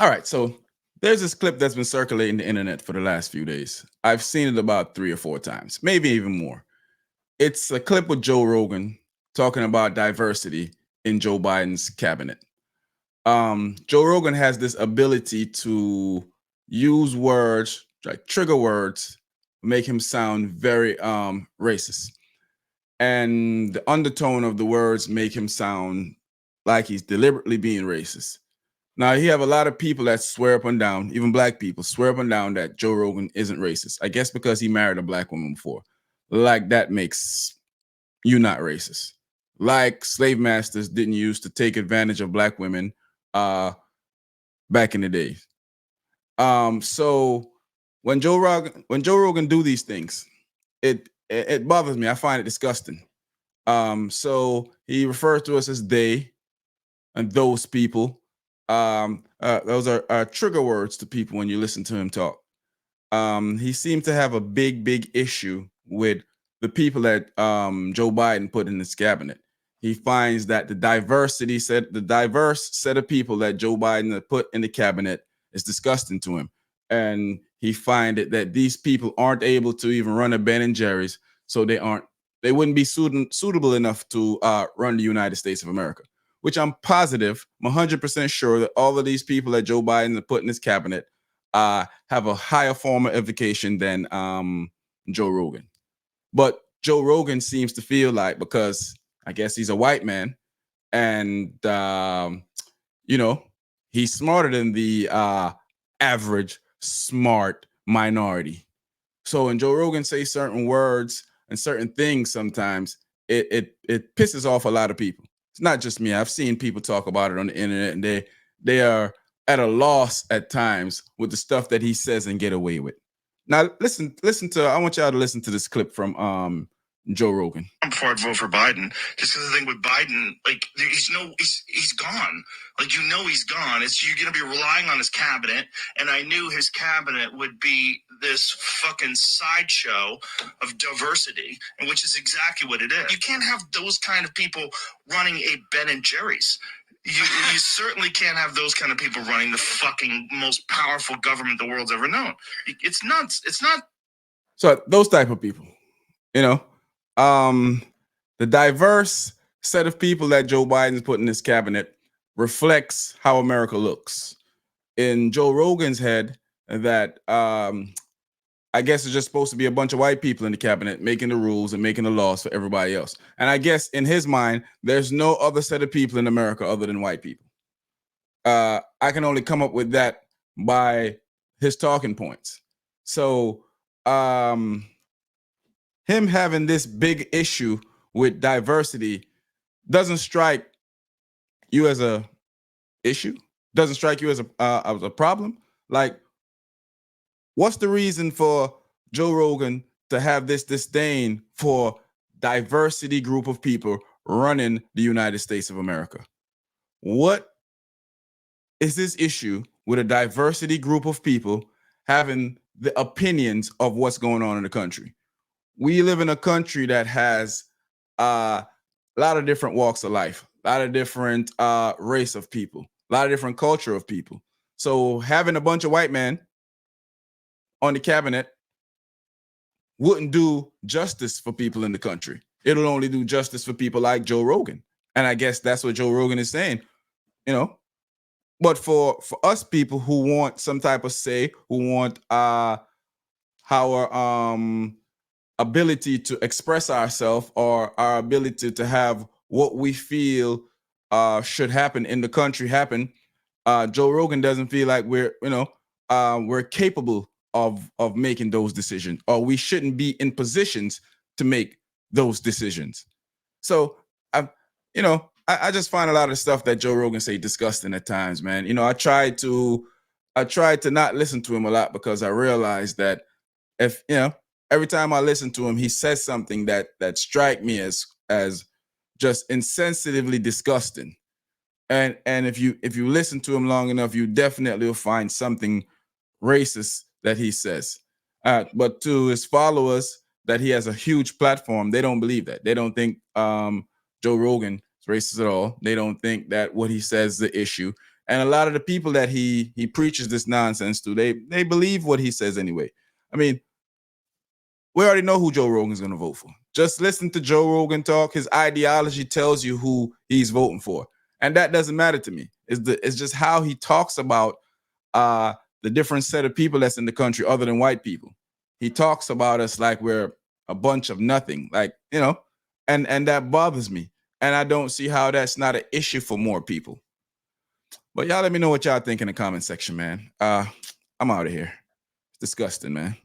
All right, so there's this clip that's been circulating the internet for the last few days. I've seen it about 3 or 4 times, maybe even more. It's a clip with Joe Rogan talking about diversity in Joe Biden's cabinet. Joe Rogan has this ability to use words like trigger words, make him sound very racist, and the undertone of the words make him sound like he's deliberately being racist. Now, you have a lot of people that swear up and down, even black people swear up and down that Joe Rogan isn't racist. I guess because he married a black woman before. Like that makes you not racist. Like slave masters didn't used to take advantage of black women uh back in the day. So when Joe Rogan do these things, it bothers me. I find it disgusting. So he refers to us as they and those people. Those are trigger words to people when you listen to him talk. He seems to have a big issue with the people that Joe Biden put in his cabinet. He finds that the diverse set of people that Joe Biden had put in the cabinet is disgusting to him, and he finds it that these people aren't able to even run a Ben and Jerry's, so they wouldn't be suitable enough to run the United States of America. Which I'm positive, I'm 100% sure that all of these people that Joe Biden had put in his cabinet have a higher form of education than Joe Rogan. But Joe Rogan seems to feel like because I guess he's a white man and you know he's smarter than the average smart minority. So when Joe Rogan says certain words and certain things, sometimes it pisses off a lot of people. It's not just me. I've seen people talk about it on the internet, and they are at a loss at times with the stuff that he says and get away with. Now listen to I want y'all to listen to this clip from Joe Rogan. Before I'd vote for Biden, just because the thing with Biden, like he's gone. Like he's gone. It's you're gonna be relying on his cabinet, and I knew his cabinet would be this fucking sideshow of diversity, and which is exactly what it is. You can't have those kind of people running a Ben and Jerry's. You certainly can't have those kind of people running the fucking most powerful government the world's ever known. It's nuts. It's not. So those type of people, you know, the diverse set of people that Joe Biden's put in his cabinet reflects how America looks. In Joe Rogan's head, that I guess it's just supposed to be a bunch of white people in the cabinet making the rules and making the laws for everybody else. And I guess in his mind, there's no other set of people in America other than white people. I can only come up with that by his talking points. So him having this big issue with diversity doesn't strike you as a issue, doesn't strike you as a problem. Like, what's the reason for Joe Rogan to have this disdain for diversity group of people running the United States of America? What is this issue with a diversity group of people having the opinions of what's going on in the country? We live in a country that has a lot of different walks of life, a lot of different race of people, a lot of different culture of people. So having a bunch of white men on the cabinet wouldn't do justice for people in the country. It'll only do justice for people like Joe Rogan. And I guess that's what Joe Rogan is saying, you know. But for us people who want some type of say, who want our ability to express ourselves or our ability to have what we feel should happen in the country happen, Joe Rogan doesn't feel like we're capable of making those decisions, or we shouldn't be in positions to make those decisions. So I just find a lot of stuff that Joe Rogan say disgusting at times, man. I tried to not listen to him a lot because I realized that if every time I listen to him, he says something that strike me as just insensitively disgusting. And if you listen to him long enough, you definitely will find something racist that he says. But to his followers, that he has a huge platform, they don't believe that. They don't think Joe Rogan is racist at all. They don't think that what he says is the issue. And a lot of the people that he preaches this nonsense to, they believe what he says anyway. I mean, we already know who Joe Rogan's going to vote for. Just listen to Joe Rogan talk. His ideology tells you who he's voting for. And that doesn't matter to me. It's just how he talks about the different set of people that's in the country other than white people. He talks about us like we're a bunch of nothing, like, you know, and that bothers me. And I don't see how that's not an issue for more people. But y'all let me know what y'all think in the comment section, man. I'm out of here. It's disgusting, man.